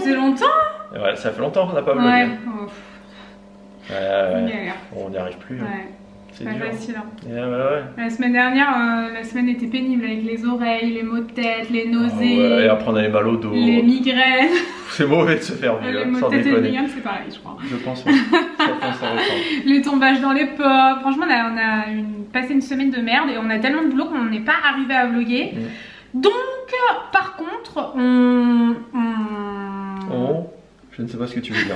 faisait longtemps. Ouais, ça fait longtemps qu'on n'a pas vlogé. Ouais. On n'y arrive plus. Ouais. C'est pas dur. facile. Hein. Ouais. La semaine dernière, la semaine était pénible avec les oreilles, les maux de tête, les nausées. Ah ouais, et après on avait mal au dos. Les migraines. C'est mauvais de se faire vieux, Les maux sans de tête et les déconner. migraines, c'est pareil, je crois. Je pense, ouais. Chacun sa réponse. Les tombages dans les pommes. Franchement, on a passé une semaine de merde et on a tellement de boulot qu'on n'est pas arrivé à vlogger. Donc, par contre, Je ne sais pas ce que tu veux dire.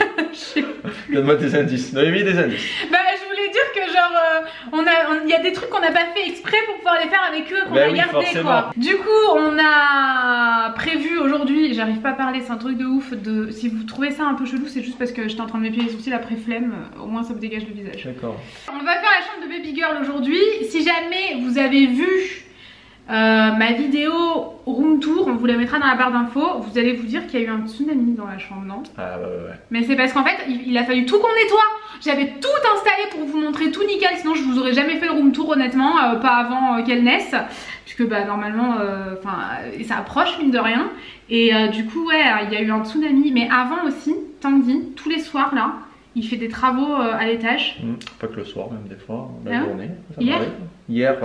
Donne-moi des indices. Noémie, des indices. Bah, je voulais dire que genre, il y a des trucs qu'on n'a pas fait exprès pour pouvoir les faire avec eux, qu'on Bah a oui, gardé forcément. quoi. Du coup, on a prévu aujourd'hui, j'arrive pas à parler, c'est un truc de ouf. Si vous trouvez ça un peu chelou, c'est juste parce que j'étais en train de m'épiler les sourcils après flemme, au moins ça vous dégage le visage. D'accord. On va faire la chambre de Baby Girl aujourd'hui. Si jamais vous avez vu ma vidéo room tour, on vous la mettra dans la barre d'infos. Vous allez vous dire qu'il y a eu un tsunami dans la chambre, non? Ah ouais. Mais c'est parce qu'en fait il a fallu tout qu'on nettoie. J'avais tout installé pour vous montrer tout nickel, sinon je vous aurais jamais fait le room tour honnêtement, pas avant qu'elle naisse, puisque bah normalement ça approche mine de rien. Et du coup ouais, il y a eu un tsunami. Mais avant aussi, Tanguy, tous les soirs là, il fait des travaux à l'étage. Pas que le soir, même des fois, la Hein? journée. Hier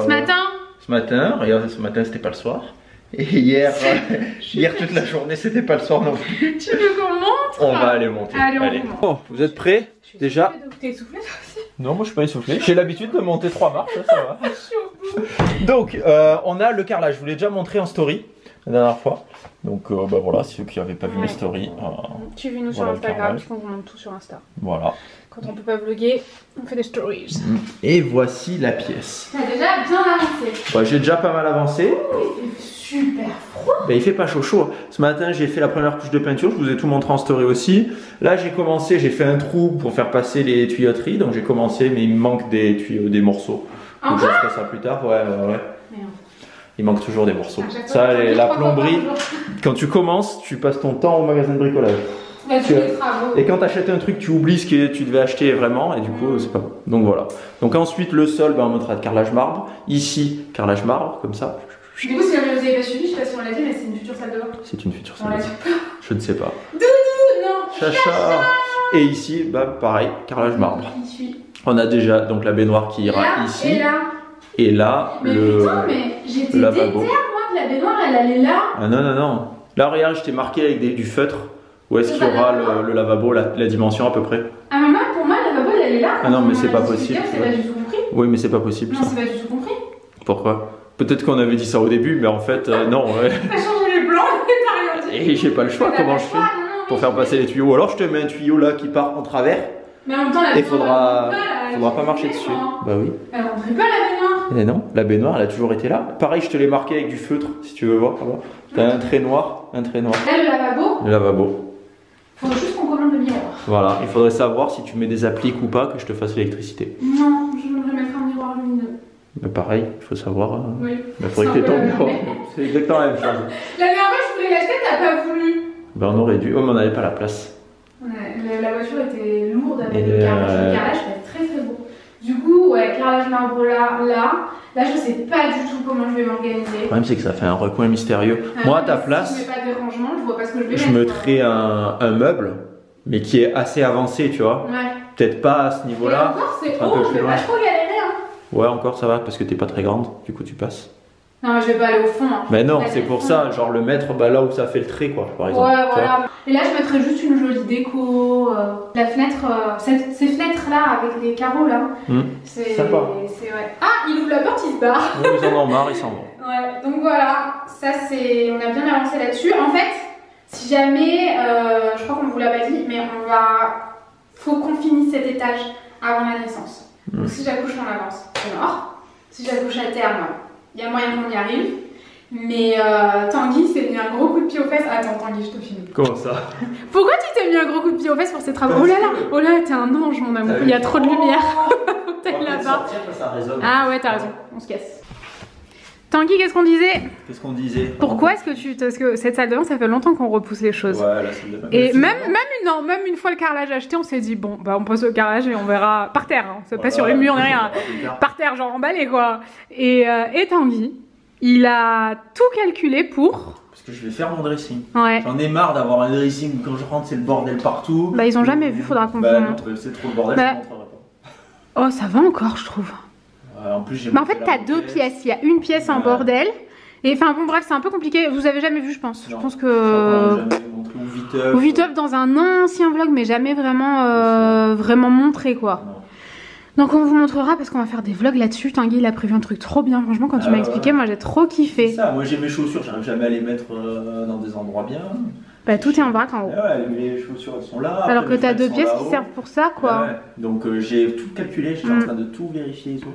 Ce matin, regarde, ce matin c'était pas le soir. Et hier toute la journée c'était pas le soir non plus. Tu veux qu'on monte? On va aller monter. Allez, on monte. Bon, vous êtes prêts déjà? T'es essoufflé toi aussi? Non, moi je suis pas essoufflé. J'ai l'habitude de monter 3 marches, ça va. Je suis au bout. Donc, on a le carrelage. Je vous l'ai déjà montré en story la dernière fois. Donc, bah voilà, ceux qui n'avaient pas vu mes stories. Suivez-nous sur Voilà le Instagram, carrelage. parce qu'on vous montre tout sur Insta. Voilà. Quand on peut pas vlogger, on fait des stories. Et voici la pièce. T'as déjà bien avancé. Bah, j'ai déjà pas mal avancé. Il fait super froid. Bah, il fait pas chaud. Ce matin, j'ai fait la première couche de peinture. Je vous ai tout montré en story aussi. Là, j'ai fait un trou pour faire passer les tuyauteries. Donc, j'ai commencé, mais il me manque des tuyaux, des morceaux. Donc, je ferai ça plus tard. Ouais. Merde. Il manque toujours des morceaux. À chaque fois, Ça, t'as la dit 3 plomberie, fois par jour. quand tu commences, tu passes ton temps au magasin de bricolage. Là, tu les travaux. Et quand tu achètes un truc, tu oublies ce que tu devais acheter vraiment, et du coup, c'est pas bon. Donc voilà. Donc ensuite, le sol, on mettra de carrelage marbre. Ici, carrelage marbre, comme ça. Du coup, si jamais vous avez pas suivi, je sais pas si on l'a dit, mais c'est une future salle de bain. C'est une future On l'a salle. dit. Je ne sais pas. Doudou, non. Chacha. Et ici, bah pareil, carrelage marbre. Il suit. On a déjà donc la baignoire qui ira Là, ici. et là. Et là, Mais putain, mais j'étais déter, lavabo. moi, que la baignoire, elle allait là. Ah non. Là, regarde, je t'ai marqué avec du feutre. Où est-ce C'est qu'il y pas aura d'accord. le lavabo, la dimension à peu près? Ah, maman, pour moi, la lavabo, elle allait là. Ah non, mais On c'est m'a pas dit, possible, C'est tu pas vois. du tout compris. Oui, mais c'est pas possible Non, ça. c'est pas du tout compris. Pourquoi? Peut-être qu'on avait dit ça au début, mais en fait, non. Ouais. T'as changé les blancs et t'as rien dit. Et j'ai pas le choix, comment je fais pour faire passer les tuyaux? Ou alors je te mets un tuyau là qui part en travers Mais en même temps, la et baignoire, faudra pas marcher dessus. Bah oui. Elle rentrait pas la baignoire. Et non, la baignoire elle a toujours été là. Pareil, je te l'ai marqué avec du feutre si tu veux voir. T'as un trait noir, Là, le lavabo, Le lavabo. faut juste qu'on commande le miroir. Voilà, il faudrait savoir si tu mets des appliques ou pas que je te fasse l'électricité. Non, je voudrais mettre un miroir lumineux. Mais pareil, il faut savoir. Oui. Il faudrait que C'est un t'aies ton peu la miroir. même. C'est exactement la même chose. La dernière fois, je voulais l'acheter, t'as pas voulu. Ben on aurait dû. Oh, mais on n'avait pas la place. La voiture était lourde avec Et le carrelage. Le carrelage était très beau. Du coup, ouais, carrelage marbre là, je sais pas du tout comment je vais m'organiser. Le problème, c'est que ça fait un recoin mystérieux. Moi, à ta place, Si je mets pas de rangement, je vois pas ce que je vais je mettre. mettrais un meuble, mais qui est assez avancé, tu vois. Ouais. Peut-être pas à ce Et niveau-là. encore, c'est un peu haut, je plus vais loin. pas trop galérer. Hein. Ouais, encore ça va, parce que t'es pas très grande, du coup tu passes. Non, mais je vais pas aller au fond. Hein. Mais non, Là, c'est le pour fond. ça, genre le mettre bah, là où ça fait le trait, quoi, par exemple. Ouais, tu vois. voilà. Et là, je mettrais juste une jolie déco. La fenêtre, ces fenêtres-là, avec les carreaux là. C'est Sympa. ouais. Ah, il ouvre la porte, il se barre. Oui, ils en ont marre, ils s'en vont. Ouais, donc voilà. Ça, c'est. On a bien avancé là-dessus. En fait, si jamais. Je crois qu'on vous l'a pas dit, mais faut qu'on finisse cet étage avant la naissance. Donc si j'accouche en avance, c'est mort. Si j'accouche à terme, il y a moyen qu'on y arrive. Mais Tanguy s'est mis un gros coup de pied aux fesses. Attends, Tanguy, je te filme. Comment ça? Pourquoi tu t'es mis un gros coup de pied aux fesses pour ces travaux? Oh là, t'es un ange, mon amour. Il y a trop de lumière. Faut que t'ailles là-bas. Ça résonne. Ah ouais, t'as raison. On se casse. Tanguy, qu'est-ce qu'on disait? Qu'est-ce qu'on disait? Pourquoi est-ce que parce que cette salle de bain, ça fait longtemps qu'on repousse les choses. Ouais, la salle de bain. Et même une fois le carrelage acheté, on s'est dit bon, bah on pose le carrelage et on verra par terre. Hein. C'est pas sur les murs, on est rien. Par terre, genre emballé quoi. Et Tanguy, Il a tout calculé pour... Parce que je vais faire mon dressing. Ouais. J'en ai marre d'avoir un dressing où quand je rentre c'est le bordel partout. Bah ils ont jamais vu, faudra qu'on vous montre. C'est trop le bordel, bah... je ne montrerai pas. Oh ça va encore je trouve. En plus j'ai... Bah en fait t'as 2 pièces, il y a une pièce en bordel. Et enfin bon bref c'est un peu compliqué, vous avez jamais vu je pense. Non, je pense que... jamais montré ou vite up dans un ancien vlog mais jamais vraiment, vraiment montré quoi. Non. Donc on vous montrera parce qu'on va faire des vlogs là-dessus. Tanguy il a prévu un truc trop bien, franchement quand tu m'as expliqué moi j'ai trop kiffé. C'est ça, moi j'ai mes chaussures, j'arrive jamais à les mettre dans des endroits bien. Bah tout est en vrac en haut. Ouais, mes chaussures elles sont là. Alors que t'as 2 pièces qui servent pour ça quoi. Ouais. Donc j'ai tout calculé, j'étais en train de tout vérifier et tout.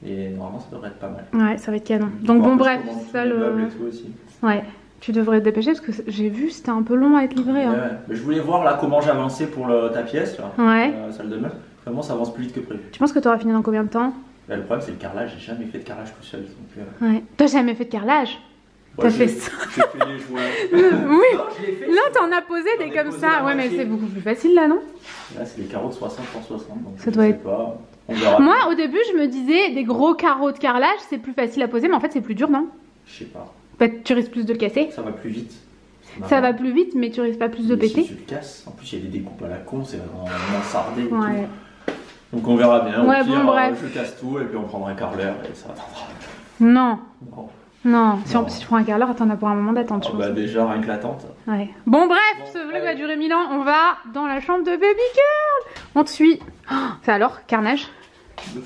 Et normalement ça devrait être pas mal. Ouais ça va être canon. Donc bon bref, ça le... aussi. Ouais. Tu devrais te dépêcher parce que j'ai vu c'était un peu long à être livré. Hein. Ouais. Mais je voulais voir là comment j'avançais pour ta pièce là. Ouais. Salle de bain. Vraiment ça avance plus vite que prévu. Tu penses que tu auras fini dans combien de temps? Bah, le problème c'est le carrelage, j'ai jamais fait de carrelage tout seul. Donc, ouais. T'as jamais fait de carrelage? Ouais, t'as fait ça? J'ai fait les joints. Oui. Non, je l'ai fait. Là t'en as posé des comme ça. Ouais mais c'est beaucoup plus facile là non? Là c'est des carreaux de 60 par 60. Donc ça doit être... pas. On verra. Moi au début je me disais des gros carreaux de carrelage c'est plus facile à poser mais en fait c'est plus dur non? Je sais pas. Bah, tu risques plus de le casser. Ça va plus vite. Ça va plus vite mais tu risques pas plus de péter. Si tu le casses, en plus il y a des découpes à la con, c'est vraiment mansardé et ouais. tout. Donc on verra bien. Ouais, au pire, bon, bref. Je casse tout et puis on prendra un carreleur et ça attendra. Non. Non. Non. Si tu prends un carreleur, t'en as pour un moment d'attente. Oh, bah déjà rien que l'attente. Ouais. Bon bref, ce vlog va durer 1000 ans. On va dans la chambre de Baby Girl. On te suit. Oh, ça alors, carnage?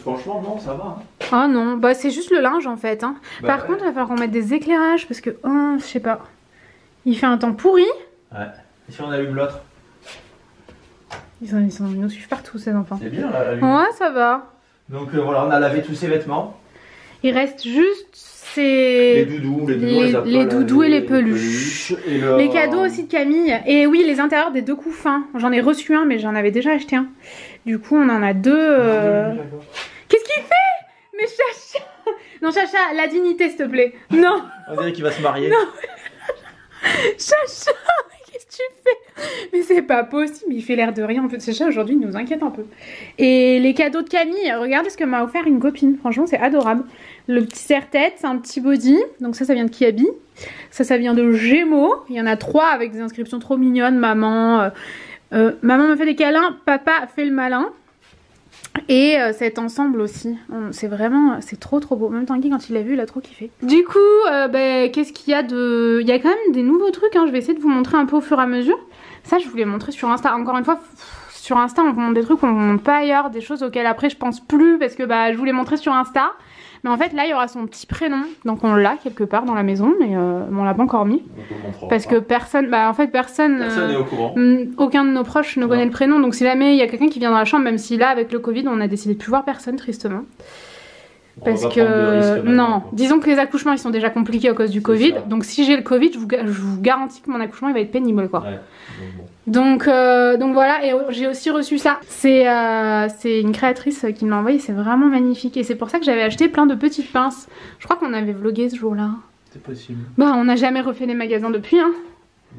Franchement non, ça va. Oh non, bah c'est juste le linge en fait. Hein. Bah, par contre, il va falloir qu'on mette des éclairages parce que, oh, je sais pas. Il fait un temps pourri. Ouais. Et si on allume l'autre? Ils nous suivent partout ces enfants. C'est bien là, l'allumé. Ouais, ça va. Donc voilà, on a lavé tous ses vêtements. Il reste juste ces... Les doudous, les doudous et les peluches. Et les cadeaux aussi de Camille. Et oui, les intérieurs des 2 couffins. J'en ai reçu un, mais j'en avais déjà acheté un. Du coup, on en a 2. Qu'est-ce qu'il fait? Mais Chacha! Non, Chacha, la dignité, s'il te plaît. Non. On dirait qu'il va se marier. Non. Chacha, qu'est-ce que tu fais? Mais c'est pas possible, il fait l'air de rien. En fait, Chacha, aujourd'hui, il nous inquiète un peu. Et les cadeaux de Camille, regardez ce que m'a offert une copine. Franchement, c'est adorable. Le petit serre-tête, c'est un petit body. Donc ça vient de Kiabi. Ça vient de Gémeaux. Il y en a 3 avec des inscriptions trop mignonnes. Maman, maman me fait des câlins, papa fait le malin. Et cet ensemble aussi, c'est vraiment, c'est trop beau. Même Tanguy quand il l'a vu, il a trop kiffé. Du coup, qu'est-ce qu'il y a de... Il y a quand même des nouveaux trucs, hein. Je vais essayer de vous montrer un peu au fur et à mesure. Ça, je voulais montrer sur Insta. Encore une fois, sur Insta, on vous montre des trucs qu'on ne montre pas ailleurs, des choses auxquelles après je pense plus parce que je voulais montrer sur Insta. Mais en fait là il y aura son petit prénom, donc on l'a quelque part dans la maison, mais on l'a pas encore mis. Parce que personne, personne n'est au courant. Aucun de nos proches ne connaît le prénom, donc si jamais il y a quelqu'un qui vient dans la chambre, même si là avec le Covid on a décidé de plus voir personne tristement. Parce que non, disons que les accouchements ils sont déjà compliqués à cause du Covid, donc si j'ai le Covid je vous garantis que mon accouchement il va être pénible quoi. Ouais. Donc voilà, et j'ai aussi reçu ça. C'est une créatrice qui me l'a envoyé, c'est vraiment magnifique. Et c'est pour ça que j'avais acheté plein de petites pinces. Je crois qu'on avait vlogué ce jour-là. C'est possible. Bah on n'a jamais refait les magasins depuis hein.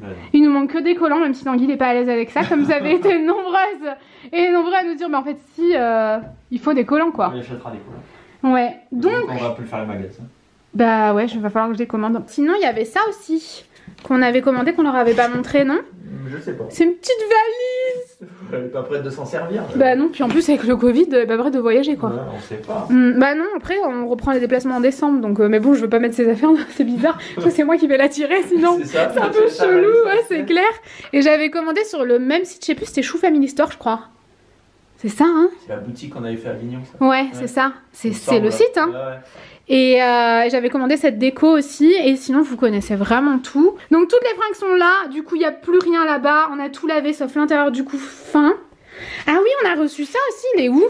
Ouais. Il nous manque que des collants, même si Tanguy n'est pas à l'aise avec ça, comme vous avez été nombreuses et nombreux à nous dire, mais en fait si, il faut des collants quoi. On achètera des collants. Ouais, donc... On va plus faire les magasins. Bah ouais, il va falloir que je les commande. Sinon il y avait ça aussi, qu'on avait commandé, qu'on leur avait pas montré, non? Je sais pas. C'est une petite valise. Elle est pas prête de s'en servir. Bah non, puis en plus avec le Covid, elle est pas prête de voyager quoi. Ouais, on sait pas. Bah non, après on reprend les déplacements en décembre, donc mais bon, je veux pas mettre ses affaires, c'est bizarre. C'est moi qui vais la tirer, sinon c'est un peu chelou, ouais, c'est clair. Et j'avais commandé sur le même site, je sais plus, c'était Chou Family Store, je crois. C'est ça, hein? C'est la boutique qu'on avait fait à Avignon, ça. Ouais, c'est ça. C'est le site, hein. Ouais. Et j'avais commandé cette déco aussi. Et sinon, vous connaissez vraiment tout. Donc, toutes les fringues sont là. Du coup, il n'y a plus rien là-bas. On a tout lavé, sauf l'intérieur du couffin. Ah oui, on a reçu ça aussi. Il est où?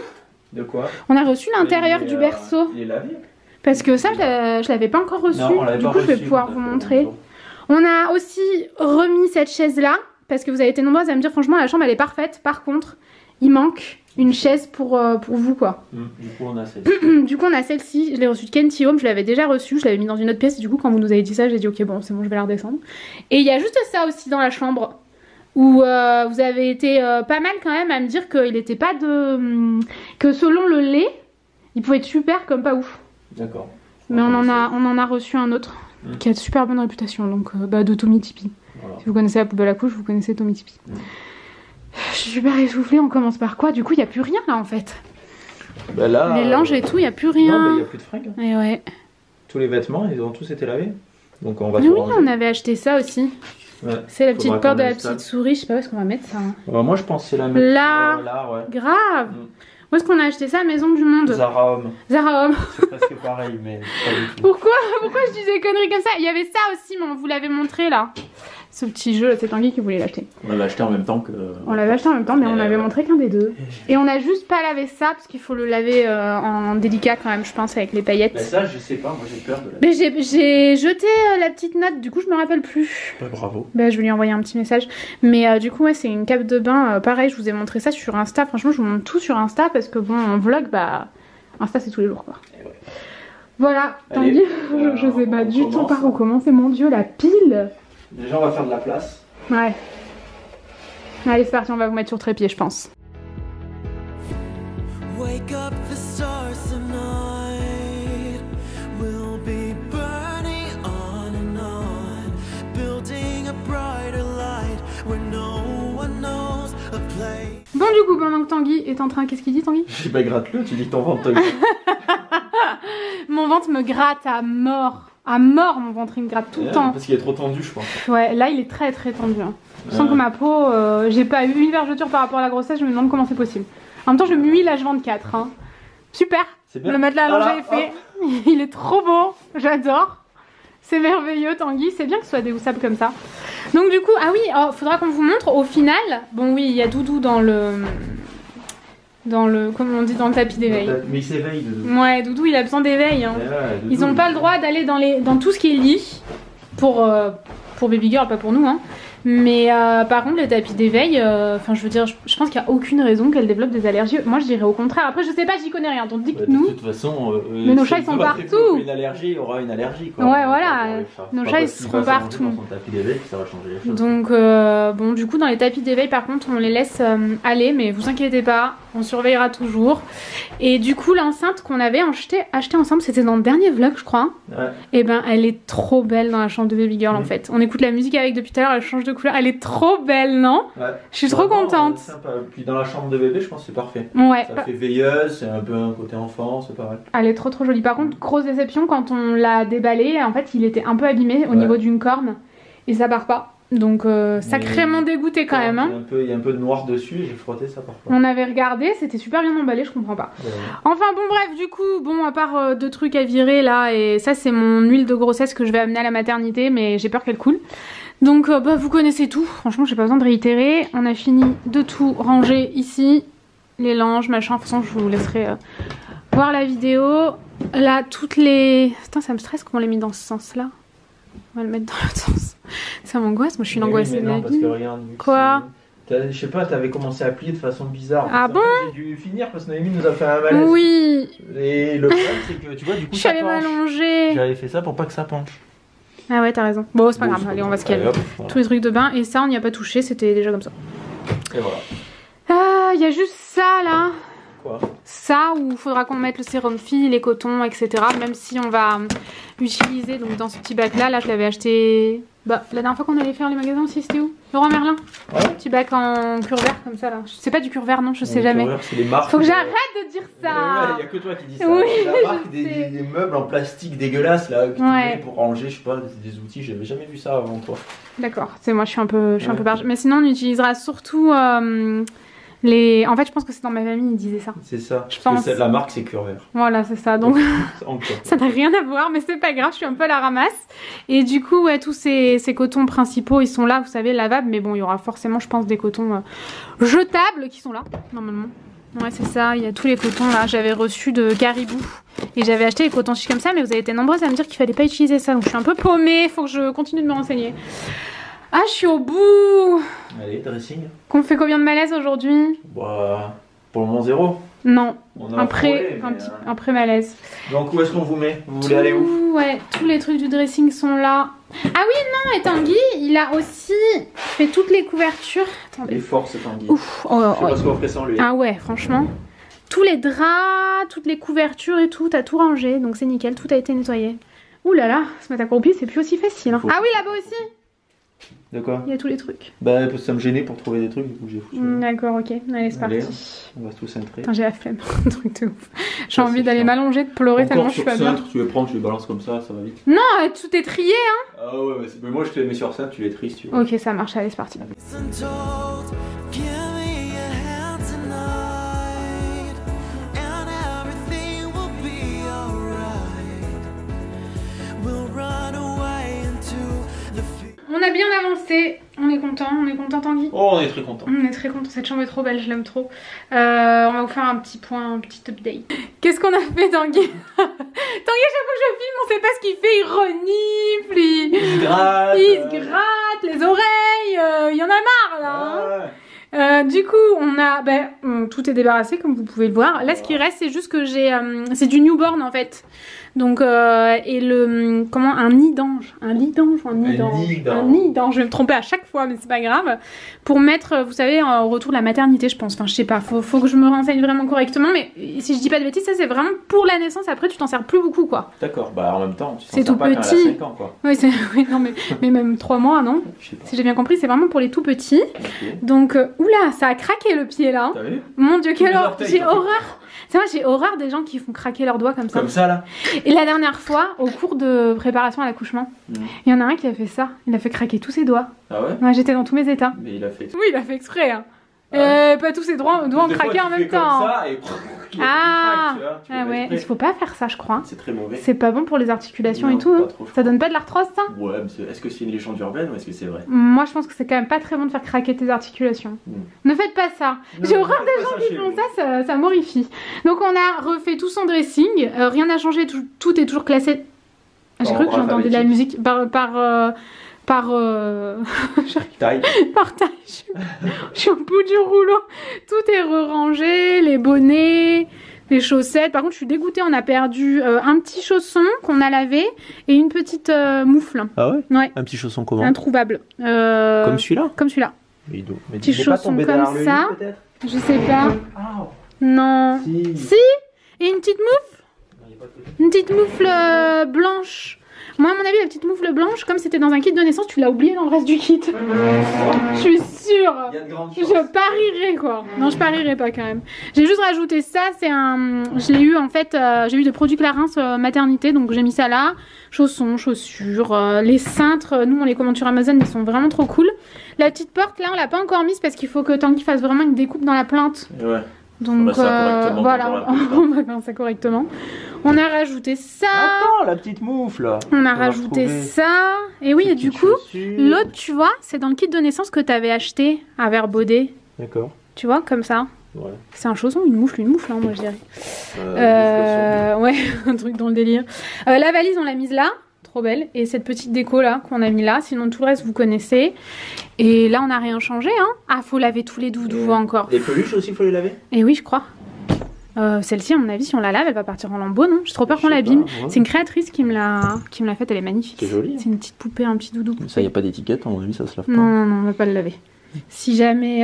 De quoi? On a reçu l'intérieur du berceau. Il est lavé. Parce que ça, je l'avais pas encore reçu. Non, du coup, je vais pouvoir vous montrer. On a aussi remis cette chaise-là. Parce que vous avez été nombreuses à me dire, franchement, la chambre, elle est parfaite. Par contre, il manque une chaise pour vous quoi. Du coup on a celle-ci. Du coup on a celle-ci, je l'ai reçue de Kenty Home, je l'avais déjà reçue, je l'avais mis dans une autre pièce. Du coup quand vous nous avez dit ça, j'ai dit ok bon c'est bon, je vais la redescendre. Et il y a juste ça aussi dans la chambre où vous avez été pas mal quand même à me dire qu'il n'était pas de... que selon le lait, il pouvait être super comme pas ouf. D'accord. Mais on en a reçu un autre qui a de super bonne réputation, donc de Tommee Tipeee. Voilà. Si vous connaissez la poubelle à couche, vous connaissez Tommee Tipeee. Je suis super essoufflée, on commence par quoi? Du coup, il n'y a plus rien là en fait. Bah là, les linges et tout, il n'y a plus rien. Non, il n'y a plus de fringues. Et ouais. Tous les vêtements, ils ont tous été lavés. Donc on va oui, ranger. On avait acheté ça aussi. Ouais. C'est la petite porte de la petite souris, je sais pas où est-ce qu'on va mettre ça. Moi je pense que c'est la mettre là, ouais. Grave. Où est-ce qu'on a acheté ça? Maison du Monde. Zara Home. Zara Home. C'est presque pareil, mais pas du tout. Pourquoi je dis des conneries comme ça? Il y avait ça aussi, mais on vous l'avait montré là. Ce petit jeu, c'est Tanguy qui voulait l'acheter. On l'avait acheté en même temps que... On l'avait acheté en même temps, mais on avait montré qu'un des deux. Et on a juste pas lavé ça, parce qu'il faut le laver en délicat quand même, je pense, avec les paillettes. Bah ça, je sais pas, moi j'ai peur de la... Mais j'ai jeté la petite note, du coup je me rappelle plus. Bah, bravo. Bah je vais lui envoyer un petit message. Mais du coup, ouais, c'est une cape de bain, pareil, je vous ai montré ça sur Insta. Franchement, je vous montre tout sur Insta, parce que bon, en vlog, bah, Insta c'est tous les jours, quoi. Ouais. Voilà, Tanguy, je sais pas du tout par où commencer, mon dieu, la pile. Déjà, on va faire de la place. Ouais. Allez, c'est parti, on va vous mettre sur trépied, je pense. Wake up the stars tonight. We'll be burning on, building a brighter light where no one knows a place. Bon, du coup, pendant que Tanguy est en train, qu'est-ce qu'il dit, Tanguy? Je sais pas, gratte-le, tu dis que ton ventre te gratte. Mon ventre me gratte à mort. À mort, mon ventre, il me gratte tout le temps. Parce qu'il est trop tendu, je pense. Ouais, là, il est très très tendu. Hein. Je sens que ma peau, j'ai pas eu une vergeture par rapport à la grossesse, je me demande comment c'est possible. En même temps, je m'huile H24. Hein. Super. Bien. Le matelas allongé est fait. Il est trop beau. J'adore. C'est merveilleux, Tanguy. C'est bien que ce soit déhoussable comme ça. Donc, du coup, ah oui, faudra qu'on vous montre au final. Bon, oui, il y a Doudou dans le, comme on dit, dans le tapis d'éveil. Mais il s'éveille, Doudou. Ouais, Doudou, il a besoin d'éveil. Hein. Doudou, ils n'ont pas le droit d'aller dans tout ce qui est lit pour Baby Girl, pas pour nous. Hein. Mais par contre, le tapis d'éveil, enfin, je veux dire, je pense qu'il n'y a aucune raison qu'elle développe des allergies. Moi, je dirais au contraire. Après, je sais pas, j'y connais rien. Donc, dites-nous. De toute façon, mais nos chats, ils sont partout. Une allergie, il y aura une allergie. Quoi. Ouais, voilà. Nos chats, ils seront partout. Dans son tapis d'éveil, ça va changer les choses. Donc, bon, du coup, dans les tapis d'éveil, par contre, on les laisse aller. Mais vous inquiétez pas, on surveillera toujours. Et du coup, l'enceinte qu'on avait acheté ensemble, c'était dans le dernier vlog, je crois. Ouais. Et ben, elle est trop belle dans la chambre de Baby Girl, en fait. On écoute la musique avec depuis tout à l'heure, elle change de couleur. Elle est trop belle, non? Ouais. Je suis trop contente. Sympa. Puis dans la chambre de bébé, je pense que c'est parfait. Ouais. Ça fait veilleuse, c'est un peu un côté enfant, c'est pas mal. Elle est trop jolie. Par contre, grosse déception, quand on l'a déballé, en fait, il était un peu abîmé au niveau d'une corne. Et ça part pas. Donc sacrément dégoûté quand même. Hein. Il y a un peu de noir dessus, j'ai frotté, ça part pas. On avait regardé, c'était super bien emballé, je comprends pas. Ouais. Enfin bon bref, du coup, bon à part deux trucs à virer là, et ça c'est mon huile de grossesse que je vais amener à la maternité, mais j'ai peur qu'elle coule. Donc bah, vous connaissez tout, franchement j'ai pas besoin de réitérer. On a fini de tout ranger ici, les linges, machin, de toute façon je vous laisserai voir la vidéo. Là toutes les... Putain ça me stresse qu'on l'ait mis dans ce sens là. On va le mettre dans l'autre sens. Ça m'angoisse, moi je suis une angoissée de la vie. Parce que regarde, quoi? Je sais pas, t'avais commencé à plier de façon bizarre. Ah bon? J'ai dû finir parce que Noémie nous a fait un malaise. Oui. Et le problème c'est que tu vois du coup ça penche. M'allonger. J'avais fait ça pour pas que ça penche. Ah ouais t'as raison. Bon c'est pas grave, allez on va se calmer. Voilà. Tous les trucs de bain et ça on n'y a pas touché, c'était déjà comme ça. Et voilà. Ah il y a juste ça là. Quoi? Ça où il faudra qu'on mette le sérum fille, les cotons, etc. Même si on va utiliser donc dans ce petit bac là, je l'avais acheté la dernière fois qu'on allait faire les magasins aussi, c'était où? Leroy Merlin. Ouais. Petit bac en cure vert comme ça là. C'est pas du cure vert non, je sais jamais. Les marques, faut que j'arrête de dire ça. Il y a que toi qui dis ça. Oui, la marque des meubles en plastique dégueulasses là que tu mets pour ranger, je sais pas, des outils, j'avais jamais vu ça avant toi. D'accord, c'est moi je suis un peu barge. Mais sinon on utilisera surtout en fait je pense que c'est dans ma famille ils disaient ça. C'est ça, parce que la marque c'est cure vert. Voilà c'est ça, donc ça n'a rien à voir mais c'est pas grave, je suis un peu à la ramasse. Et du coup ouais, tous ces cotons principaux ils sont là, vous savez, lavables, mais bon il y aura forcément je pense des cotons jetables qui sont là normalement. Ouais c'est ça, il y a tous les cotons là, j'avais reçu de Caribou et j'avais acheté les cotons chiches comme ça, mais vous avez été nombreuses à me dire qu'il fallait pas utiliser ça, donc je suis un peu paumée, faut que je continue de me renseigner. Ah je suis au bout. Allez, dressing. Qu'on fait combien de malaise aujourd'hui? Bah, pour le moment 0. Non, un pré-malaise. Donc où est-ce qu'on vous met? Vous voulez aller où? Ouais, tous les trucs du dressing sont là. Ah oui, non, et Tanguy, il a aussi fait toutes les couvertures. Attendez. Les forces Tanguy. Ouf, je sais pas ce qu'on ferait sans lui. Ah ouais, franchement. tous les draps, toutes les couvertures et tout, t'as tout rangé, donc c'est nickel, tout a été nettoyé. Ouh là là, se mettre accroupi, c'est plus aussi facile. Hein. Ah oui, là-bas aussi. De quoi? Il y a tous les trucs. Bah, parce que ça me gênait pour trouver des trucs, du coup j'ai foutu. D'accord, ok. Allez, c'est parti. On va tout centrer. J'ai la flemme, un truc de ouf. J'ai envie d'aller m'allonger, de pleurer tellement je suis pas bien. Tu les prends, tu les balances comme ça va vite. Non, tout est trié, hein. Ah ouais, mais moi je te les mets sur cintre, tu les tries si tu veux. Ok, ça marche, allez, c'est parti. On a bien avancé, on est content Tanguy. Oh, on est très content. On est très content, cette chambre est trop belle, je l'aime trop. On va vous faire un petit point, un petit update. Qu'est-ce qu'on a fait Tanguy? Tanguy, à chaque fois que je filme, on sait pas ce qu'il fait, il renifle, il se gratte les oreilles, il y en a marre là. Hein. Du coup, on a, tout est débarrassé comme vous pouvez le voir. Là, ce qui reste, c'est juste que j'ai, c'est du newborn en fait. Donc, et le, comment, un nid d'ange. Un lit d'ange ou un nid d'ange? Un nid d'ange. Je vais me tromper à chaque fois, mais c'est pas grave. Pour mettre, vous savez, au retour de la maternité, je pense. Enfin, je sais pas, faut que je me renseigne vraiment correctement. Mais si je dis pas de bêtises, ça c'est vraiment pour la naissance. Après, tu t'en sers plus beaucoup, quoi. D'accord, bah en même temps, tu c'est tout petit. Quand elle a 5 ans, quoi. Oui, oui, non, mais même 3 mois, non? Si j'ai bien compris, c'est vraiment pour les tout petits. Okay. Donc, oula, ça a craqué le pied là. T'as vu? Mon Dieu, quelle horreur! J'ai horreur! C'est vrai, j'ai horreur des gens qui font craquer leurs doigts comme ça. Comme ça là. Et la dernière fois, au cours de préparation à l'accouchement, il y en a un qui a fait ça. Il a fait craquer tous ses doigts. Ah ouais? Ouais, j'étais dans tous mes états. Mais il a fait exprès. Oui, il a fait exprès. Hein. Ah ouais. Pas tous ses doigts ont craqué en même temps. Comme ça et ouais, il faut pas faire ça, je crois. C'est très mauvais. C'est pas bon pour les articulations et tout. Hein. Ça donne pas de l'arthrose, ça? Ouais, mais est-ce que c'est une légende urbaine ou est-ce que c'est vrai? Moi, je pense que c'est quand même pas très bon de faire craquer tes articulations. Ne faites pas ça. J'ai horreur des gens qui font ça, ça m'horrifie. Donc, on a refait tout son dressing. Rien n'a changé, tout est toujours classé. J'ai cru que j'entendais de la musique par taille. Par taille. Je suis au bout du rouleau. Tout est rangé, les bonnets, les chaussettes. Par contre, je suis dégoûtée. On a perdu un petit chausson qu'on a lavé et une petite moufle. Ah ouais? Ouais. Un petit chausson comment? Introuvable. Comme celui-là? Comme celui-là. Petit chausson comme ça. Je sais pas. Non. Si. Et une petite moufle. Une petite moufle blanche. Moi, à mon avis, la petite moufle blanche, comme c'était dans un kit de naissance, tu l'as oublié dans le reste du kit. Je suis sûre. Il y a de grandes chances. Je parierais, quoi. Non, je parierais pas quand même. J'ai juste rajouté ça. C'est un. Je l'ai eu en fait. J'ai eu des produits Clarins maternité, donc j'ai mis ça là. Chaussons, chaussures, les cintres. Nous, on les commande sur Amazon, ils sont vraiment trop cool. La petite porte, là, on l'a pas encore mise parce qu'il faut que Tanguy fasse vraiment une découpe dans la plinthe. Ouais. Donc voilà, on va faire ça correctement. On a rajouté ça. Attends, la petite moufle. On a rajouté ça. Et oui, et du coup, l'autre, tu vois, c'est dans le kit de naissance que tu avais acheté à Verbaudet. D'accord. Tu vois, comme ça. Ouais. C'est un chausson, une moufle, hein, moi je dirais. Ouais, un truc dans le délire. La valise, on l'a mise là. Trop belle. Et cette petite déco là qu'on a mis là, sinon tout le reste vous connaissez. Et là on n'a rien changé, hein. Ah, faut laver tous les doudous encore. Les peluches aussi, faut les laver? Et oui, je crois. Celle-ci, à mon avis, si on la lave, elle va partir en lambeaux, non? J'ai trop peur qu'on l'abîme. Ouais. C'est une créatrice qui me l'a faite, elle est magnifique. C'est joli. C'est une petite poupée, un petit doudou. Ça, y a pas d'étiquette, à mon avis, ça se lave pas. Non, on va pas le laver. Si jamais,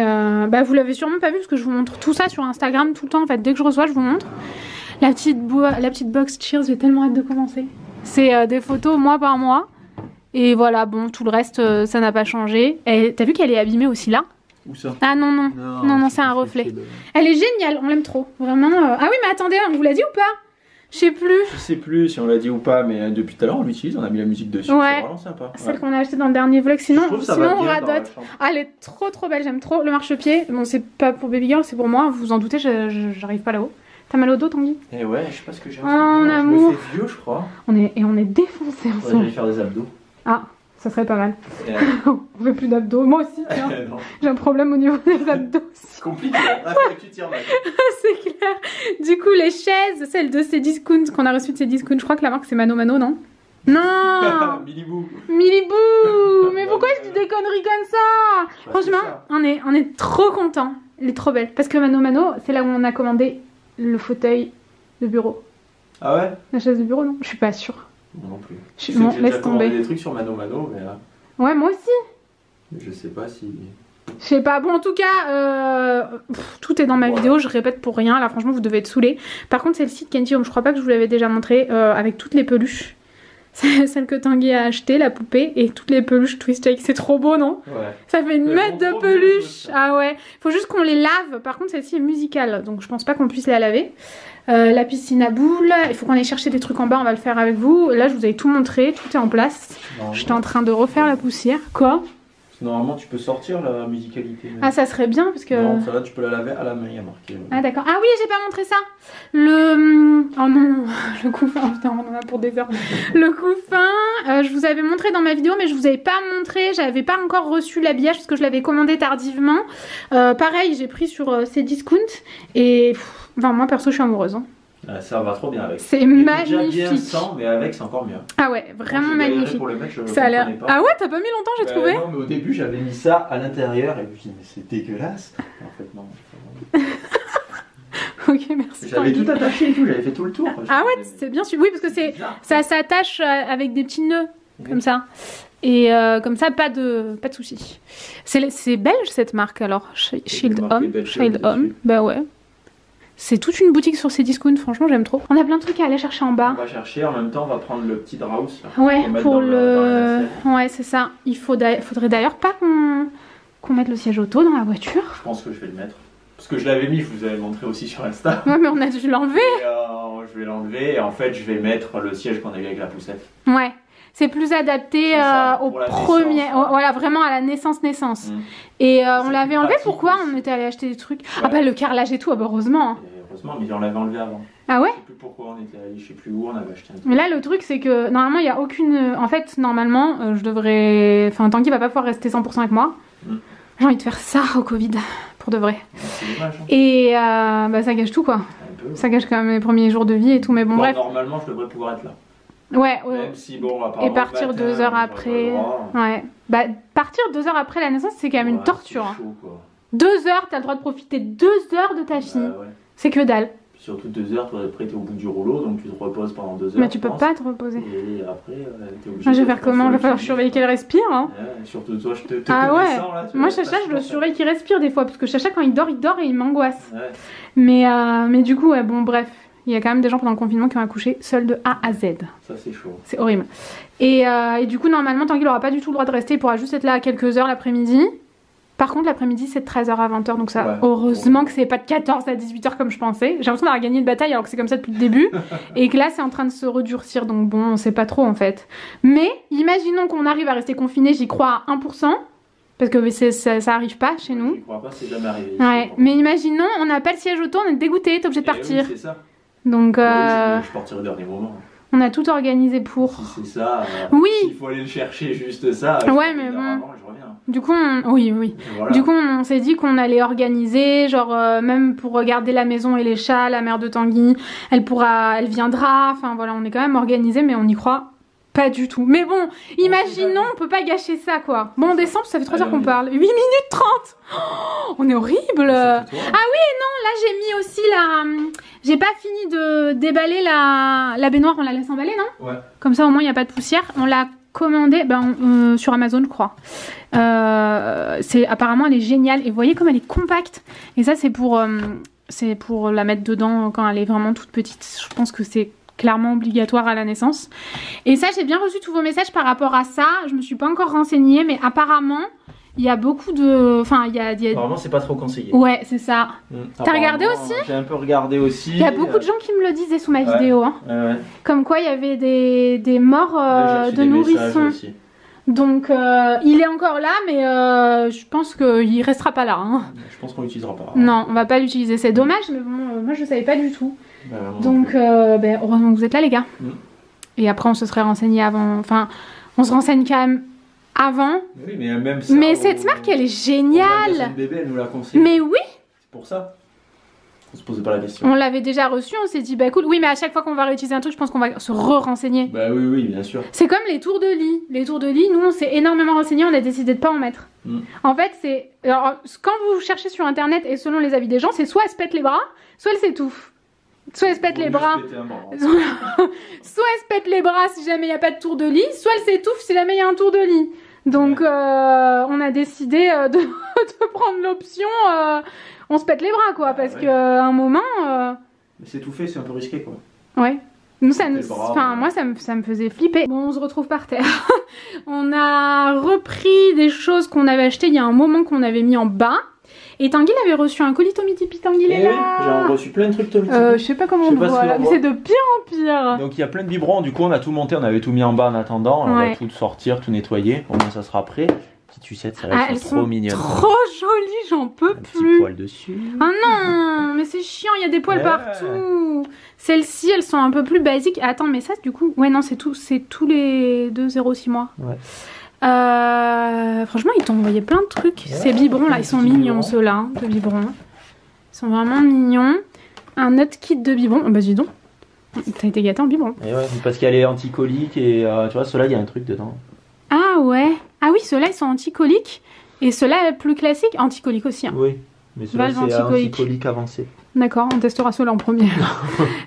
vous l'avez sûrement pas vu parce que je vous montre tout ça sur Instagram tout le temps. En fait, dès que je reçois, je vous montre. La petite box Cheers, j'ai tellement hâte de commencer. C'est des photos mois par mois. Et voilà, bon, tout le reste, ça n'a pas changé. T'as vu qu'elle est abîmée aussi là? Où ça? Ah non, c'est un reflet. Elle est géniale, on l'aime trop. Vraiment. Ah oui, mais attendez, on vous l'a dit ou pas? Je sais plus. Je sais plus si on l'a dit ou pas, mais depuis tout à l'heure, on l'utilise, on a mis la musique dessus. Ouais. C'est vraiment sympa. Celle qu'on a achetée dans le dernier vlog. Sinon on radote. Ah, elle est trop belle, j'aime trop le marchepied. Bon, c'est pas pour Baby Girl, c'est pour moi. Vous vous en doutez, j'arrive pas là-haut. T'as mal au dos, Tanguy? Eh ouais, je sais pas ce que j'ai. Oh, mon amour. Je me fais vieux, je crois. On est défoncés en ce moment. Je vais faire des abdos. Ah, ça serait pas mal. On fait plus d'abdos. Moi aussi, tiens. J'ai un problème au niveau des abdos. C'est compliqué. Il faut que tu tires, mec. C'est clair. Du coup, les chaises, celles de Cdiscount qu'on a reçues de Cdiscount, je crois que la marque c'est Mano Mano, non? Non. Milibou. Mais pourquoi je dis des conneries comme ça? Franchement, on est trop contents. Elle est trop belle. Parce que Mano Mano, c'est là où on a commandé le fauteuil de bureau. Ah ouais? La chaise de bureau, non? Je suis pas sûre. Moi non plus. Bon, laisse tomber. J'ai des trucs sur Mano Mano, mais là... Ouais, moi aussi. Mais je sais pas si... Je sais pas, bon en tout cas, tout est dans ma vidéo, je répète pour rien, là franchement vous devez être saoulés. Par contre c'est le site Kenji Home, je crois pas que je vous l'avais déjà montré, avec toutes les peluches. Celle que Tanguy a acheté, la poupée, et toutes les peluches Twist Cake, c'est trop beau non? Ouais. Ça fait une mètre de peluches. Ah ouais, faut juste qu'on les lave, par contre celle-ci est musicale, donc je pense pas qu'on puisse la laver. La piscine à boules, il faut qu'on aille chercher des trucs en bas, on va le faire avec vous. Là je vous avais tout montré, tout est en place. J'étais en train de refaire la poussière. Quoi? Normalement tu peux sortir la musicalité. Mais... Ah ça serait bien parce que... Non, ça là tu peux la laver à la main, il y a marqué. Ah d'accord. Ah oui, j'ai pas montré ça. Le... Oh non, le couffin, putain on en a pour des heures. Le couffin, je vous avais montré dans ma vidéo mais je vous avais pas montré, j'avais pas encore reçu l'habillage parce que je l'avais commandé tardivement. Pareil, j'ai pris sur ces discounts et... Enfin moi perso je suis amoureuse. Hein. Ça va trop bien avec. C'est magnifique. Déjà bien sans, mais avec c'est encore mieux. Ah ouais, vraiment magnifique. Pour le mettre, ça a l'air. Ah ouais, t'as pas mis longtemps, j'ai trouvé. Non, mais au début j'avais mis ça à l'intérieur et je me suis dit mais c'est dégueulasse. Et en fait non. Ok, merci. J'avais tout attaché et tout, j'avais fait tout le tour. Ah ouais, c'est bien sûr. Oui, parce que c'est ça s'attache avec des petits nœuds comme ça. Et comme ça, pas de soucis. C'est belge cette marque alors, Shield Home. Shield Home, bah ouais. C'est toute une boutique sur ces discounts, franchement j'aime trop. On a plein de trucs à aller chercher en bas. On va chercher, en même temps on va prendre le petit Draus. Là, ouais, pour le... Ouais, c'est ça. Il faudrait d'ailleurs pas qu'on mette le siège auto dans la voiture. Je pense que je vais le mettre. Parce que je l'avais mis, je vous avais montré aussi sur Insta. Ouais, mais on a dû l'enlever. Je vais l'enlever et en fait je vais mettre le siège qu'on a eu avec la poussette. Ouais. C'est plus adapté au premier, voilà, vraiment à la naissance. Et on l'avait enlevé, pourquoi on était allé acheter des trucs? Ah bah le carrelage et tout, ah bah heureusement. Heureusement, mais on l'avait enlevé avant. Ah ouais? Je sais plus pourquoi on était allé, je sais plus où on avait acheté un truc. Mais là le truc c'est que normalement il n'y a aucune... En fait normalement je devrais... Enfin Tanguy va pas pouvoir rester 100% avec moi. J'ai envie de faire ça au Covid, pour de vrai. C'est dommage. Hein. Et bah ça gâche tout quoi. Ça gâche quand même les premiers jours de vie et tout, mais bon bref. Normalement je devrais pouvoir être là. Ouais, même si, bon, et partir 2 heures après. Ouais. Bah, partir 2 heures après la naissance, c'est quand même une torture. C'est chaud, quoi. 2 heures, t'as le droit de profiter 2 heures de ta fille. Ouais. C'est que dalle. Puis surtout 2 heures, toi après t'es au bout du rouleau, donc tu te reposes pendant 2 heures. Mais tu peux pas te reposer. Et après, t'es obligé. Je vais faire comment? Il va falloir surveiller qu'elle respire. Hein. Ouais, surtout toi, je te ah ouais. Là, moi, Chacha, je le surveille qu'il respire des fois, parce que Chacha, quand il dort et il m'angoisse. Ouais. Mais du coup, ouais, bon, bref. Il y a quand même des gens pendant le confinement qui ont accouché seuls de A à Z. Ça c'est chaud. C'est horrible. Et du coup normalement Tanguy n'aura pas du tout le droit de rester, il pourra juste être là à quelques heures l'après-midi. Par contre l'après-midi c'est de 13h à 20h, donc ça heureusement que c'est pas de 14 à 18h comme je pensais. J'ai l'impression d'avoir gagné une bataille alors que c'est comme ça depuis le début. Et que là c'est en train de se redurcir, donc bon on sait pas trop en fait. Mais imaginons qu'on arrive à rester confiné, j'y crois à 1%. Parce que ça arrive pas chez nous. Je crois pas, c'est jamais arrivé. Ouais, mais imaginons on n'a pas le siège auto, on est dégoûté, t'es obligé de partir. Oui, c'est ça. Donc je partirai au dernier moment. On a tout organisé pour. Si c'est ça. Oui. S'il faut aller le chercher juste ça. Ouais mais bon. Avant, je reviens. Du coup oui. Voilà. Du coup on s'est dit qu'on allait organiser, genre même pour regarder la maison et les chats, la mère de Tanguy, elle viendra. Enfin voilà, on est quand même organisé, mais on y croit pas du tout. Mais bon, imaginons, on peut pas gâcher ça quoi. Bon, en décembre, ça fait 3 heures qu'on parle. 8 minutes 30. Oh, on est horrible. Ah oui, non, là j'ai mis aussi la... J'ai pas fini de déballer la baignoire, on la laisse emballer, non? Ouais. Comme ça au moins il n'y a pas de poussière. On l'a commandée sur Amazon, je crois. Apparemment elle est géniale. Et vous voyez comme elle est compacte. Et ça c'est pour la mettre dedans quand elle est vraiment toute petite. Je pense que c'est clairement obligatoire à la naissance. Et ça, j'ai bien reçu tous vos messages par rapport à ça. Je me suis pas encore renseignée, mais apparemment, il y a beaucoup de... Enfin, il y a... Apparemment, c'est pas trop conseillé. Ouais, c'est ça. T'as regardé aussi? J'ai un peu regardé aussi. Il y a beaucoup de gens qui me le disaient sous ma vidéo. Hein. Ouais. Comme quoi, il y avait des morts de nourrissons. Donc, il est encore là, mais je pense qu'il restera pas là. Hein. Je pense qu'on l'utilisera pas. Non, on va pas l'utiliser. C'est dommage, mais bon, moi, je savais pas du tout. Donc heureusement que vous êtes là les gars. Et après on se serait renseigné avant. Enfin on se renseigne quand même avant. Oui, mais même ça, cette marque elle est géniale. Bébé, elle nous l'a conseillé. Mais oui. C'est pour ça. On se posait pas la question. On l'avait déjà reçu, on s'est dit bah écoute, oui mais à chaque fois qu'on va réutiliser un truc je pense qu'on va se renseigner. Bah oui bien sûr. C'est comme les tours de lit. Les tours de lit, nous on s'est énormément renseigné, on a décidé de pas en mettre. En fait c'est... Alors quand vous cherchez sur internet et selon les avis des gens, c'est soit elle se pète les bras, soit elle s'étouffe. Soit elle se pète les bras, soit elle se pète les bras si jamais il n'y a pas de tour de lit, soit elle s'étouffe si jamais il y a un tour de lit. Donc on a décidé de prendre l'option on se pète les bras quoi, parce qu'à un moment... Mais c'est tout fait, c'est un peu risqué quoi. Ouais. Nous, moi ça me faisait flipper. Bon, on se retrouve par terre. On a repris des choses qu'on avait achetées il y a un moment qu'on avait mis en bas. Et Tanguy avait reçu un colis Tommy Tipeee. Tanguy est là. J'ai reçu plein de trucs Tommy Tipeee. Je sais pas comment on le voit là, mais c'est de pire en pire. Donc il y a plein de biberons, du coup on a tout monté, on avait tout mis en bas en attendant. On va tout sortir, tout nettoyer, au moins ça sera prêt. Petite sucette, c'est vrai qu'elles sont trop mignonnes. Trop jolies, j'en peux plus. Petit poil dessus. Ah non, mais c'est chiant, il y a des poils partout. Celles-ci, elles sont un peu plus basiques. Attends, mais ça du coup, ouais non, c'est tous les 2,06 mois. Ouais. Franchement, ils t'ont envoyé plein de trucs. Ces biberons là, ils sont mignons ceux-là, hein, de biberons. Ils sont vraiment mignons. Un autre kit de biberons. Bah dis donc, t'as été gâté en biberon. Et ouais, parce qu'elle est anticolique et tu vois, ceux-là, il y a un truc dedans. Ah ouais. Ah oui, ceux-là, ils sont anticoliques. Et ceux-là, plus classiques, anticoliques aussi. Hein. Oui, mais ceux-là, c'est anticolique avancé. D'accord, on testera ceux-là en premier.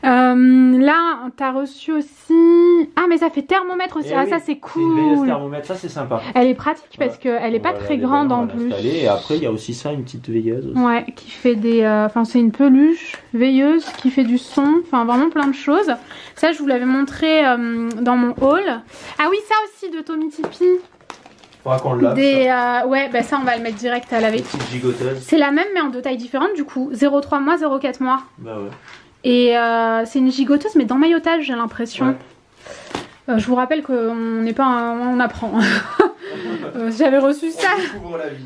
Là, t'as reçu aussi... Ah, mais ça fait thermomètre aussi. Ah, oui. Ça, c'est cool. Une veilleuse thermomètre, ça, c'est sympa. Elle est pratique parce qu'elle est pas très grande en plus. Et après, il y a aussi ça, une petite veilleuse aussi. Ouais, qui fait des... Enfin, c'est une peluche veilleuse qui fait du son. Enfin, vraiment plein de choses. Ça, je vous l'avais montré dans mon haul. Ah oui, ça aussi de Tommy Tipeee. Faudra qu'on le lave. Ouais, bah ça on va le mettre direct à laver. C'est la même mais en 2 tailles différentes du coup. 0,3 mois, 0,4 mois. Bah ouais. Et c'est une gigoteuse mais d'emmaillotage j'ai l'impression. Ouais. Je vous rappelle qu'on n'est pas on apprend. J'avais reçu ça.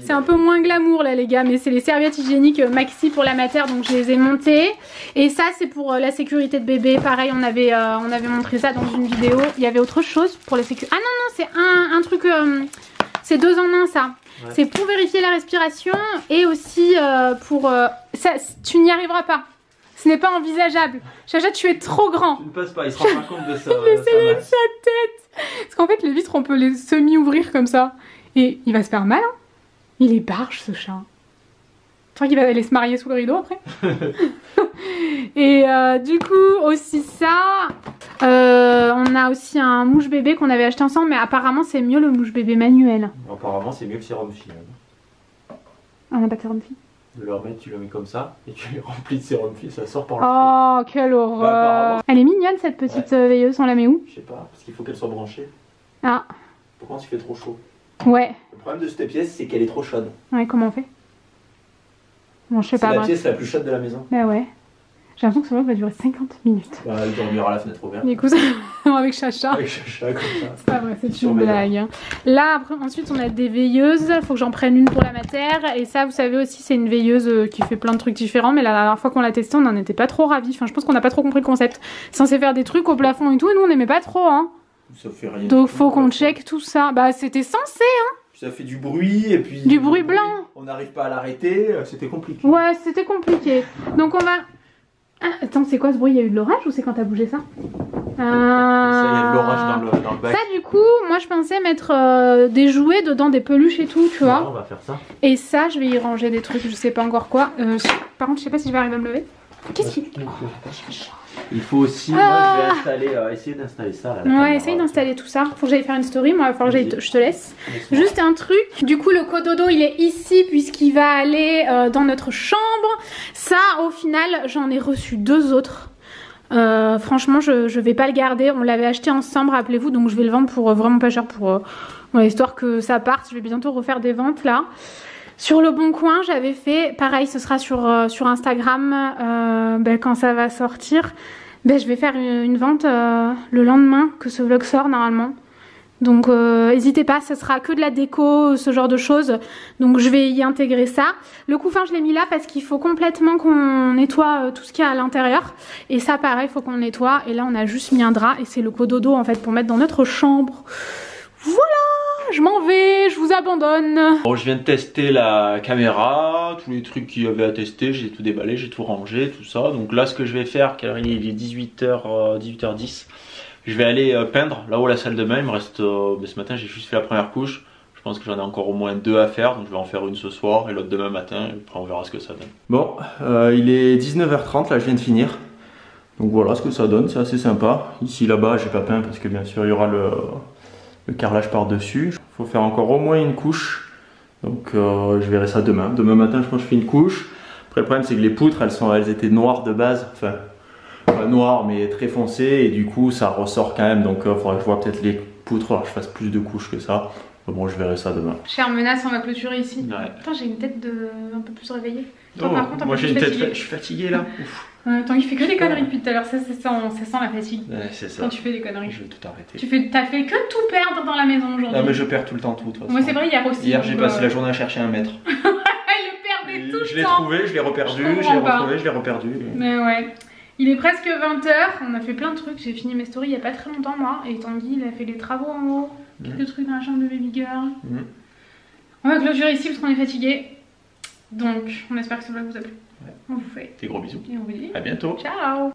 C'est un peu moins glamour là les gars, mais c'est les serviettes hygiéniques maxi pour la mater, donc je les ai montées. Et ça c'est pour la sécurité de bébé. Pareil, on avait montré ça dans une vidéo. Il y avait autre chose pour la sécurité. Ah non, c'est un truc... c'est 2 en 1 ça. Ouais. C'est pour vérifier la respiration et aussi pour... ça, tu n'y arriveras pas. Ce n'est pas envisageable. Chacha, tu es trop grand. Tu ne passes pas, il se rend pas compte de ça. Il essaie de sa tête. Parce qu'en fait, les vitres, on peut les semi-ouvrir comme ça. Et il va se faire mal. Hein. Il est barge, ce chat. Tu crois qu'il va aller se marier sous le rideau après? Et du coup, aussi ça. On a aussi un mouche bébé qu'on avait acheté ensemble. Mais apparemment, c'est mieux le mouche bébé manuel. Apparemment, c'est mieux que sérum fille. On n'a pas de sérum fille. De leur mettre, tu le mets comme ça et tu les remplis de sérum fille, ça sort par le Oh, quelle horreur! Elle est mignonne cette petite veilleuse, on la met où? Je sais pas, parce qu'il faut qu'elle soit branchée. Ah. Pourquoi il fait trop chaud? Ouais. Le problème de cette pièce, c'est qu'elle est trop chaude. Ouais, comment on fait? Bon, je sais pas. C'est la pièce la plus chaude de la maison. Bah ouais. J'ai l'impression que ce vlog va durer 50 minutes. Bah, elle dormira à la fenêtre ouverte. Du coup, avec Chacha. Avec Chacha, comme ça. C'est pas vrai, c'est une blague. Là, après, ensuite, on a des veilleuses. Faut que j'en prenne une pour la mater. Et ça, vous savez aussi, c'est une veilleuse qui fait plein de trucs différents. Mais la dernière fois qu'on l'a testée, on n'en était pas trop ravis. Enfin, je pense qu'on n'a pas trop compris le concept. C'est censé faire des trucs au plafond et tout. Et nous, on n'aimait pas trop, hein. Ça fait rien. Donc, faut qu'on check tout ça. Bah, c'était censé, hein. Ça fait du bruit et puis... Du bruit blanc. On n'arrive pas à l'arrêter. C'était compliqué. Ouais, c'était compliqué. Donc, on va... Ah, attends, c'est quoi ce bruit? Il y a eu de l'orage ou c'est quand t'as bougé ça? Ça, il y a de l'orage dans le bac. Ça, du coup, moi je pensais mettre des jouets dedans, des peluches et tout, tu vois. Ouais, on va faire ça. Et ça, je vais y ranger des trucs, je sais pas encore quoi. Par contre, je sais pas si je vais arriver à me lever. Qu'est-ce qu'il... Il faut aussi, moi je vais installer, essayer d'installer ça. Là, ouais, essaye d'installer tout ça. Faut que j'aille faire une story, moi il va falloir que je te laisse. Juste un truc, du coup le cododo il est ici puisqu'il va aller dans notre chambre. Ça au final j'en ai reçu 2 autres. Franchement je vais pas le garder, on l'avait acheté ensemble rappelez-vous, donc je vais le vendre pour vraiment pas cher pour histoire que ça parte. Je vais bientôt refaire des ventes là. Sur le Bon Coin, j'avais fait, pareil, ce sera sur Instagram quand ça va sortir. Je vais faire une vente le lendemain que ce vlog sort normalement. Donc n'hésitez pas, ça sera que de la déco, ce genre de choses. Donc je vais y intégrer ça. Le couffin, je l'ai mis là parce qu'il faut complètement qu'on nettoie tout ce qu'il y a à l'intérieur. Et ça, pareil, il faut qu'on nettoie. Et là, on a juste mis un drap et c'est le cododo en fait pour mettre dans notre chambre. Voilà! Je m'en vais, je vous abandonne. Bon, je viens de tester la caméra, tous les trucs qu'il y avait à tester, j'ai tout déballé, j'ai tout rangé, tout ça. Donc là, ce que je vais faire, car il est 18h10, je vais aller peindre là-haut la salle de bain. Il me reste, ce matin, j'ai juste fait la première couche. Je pense que j'en ai encore au moins 2 à faire, donc je vais en faire une ce soir et l'autre demain matin. Et après, on verra ce que ça donne. Bon, il est 19h30, là, je viens de finir. Donc voilà ce que ça donne, c'est assez sympa. Ici, là-bas, j'ai pas peint parce que bien sûr, il y aura le carrelage par dessus. Il faut faire encore au moins une couche Donc je verrai ça demain. Demain matin, je pense que je fais une couche. Après, le problème, c'est que les poutres, elles étaient noires de base. Enfin, pas noires, mais très foncées. Et du coup, ça ressort quand même. Donc, il faudra que je vois peut-être les poutres. Alors, je fasse plus de couches que ça. Bon, je verrai ça demain. Chère menace, on va clôturer ici. Ouais. Putain, j'ai une tête un peu plus réveillée. Toi, Oh, par contre, moi, j'ai une tête. fatiguée. Je suis fatigué là. Ouf. Attends, il fait que des conneries depuis tout à l'heure. Ça sent la fatigue. Ouais, c'est ça. Quand tu fais des conneries. Je vais tout arrêter. T'as fait que tout perdre dans la maison aujourd'hui. Ah, mais je perds tout le temps tout. De toute façon. Moi, c'est vrai, hier aussi. Hier, j'ai passé la journée à chercher un mètre. Elle le perdait tout le temps. Je l'ai trouvé, je l'ai reperdu, je l'ai retrouvé, je l'ai reperdu. Mais ouais. Il est presque 20h, on a fait plein de trucs, j'ai fini mes stories il y a pas très longtemps moi, et Tanguy il a fait les travaux en haut, quelques trucs dans la chambre de baby girl. On va clôturer ici parce qu'on est fatigué. Donc on espère que ça va vous a plu. Ouais. On vous fait Des gros bisous. et on vous dit À bientôt. ciao.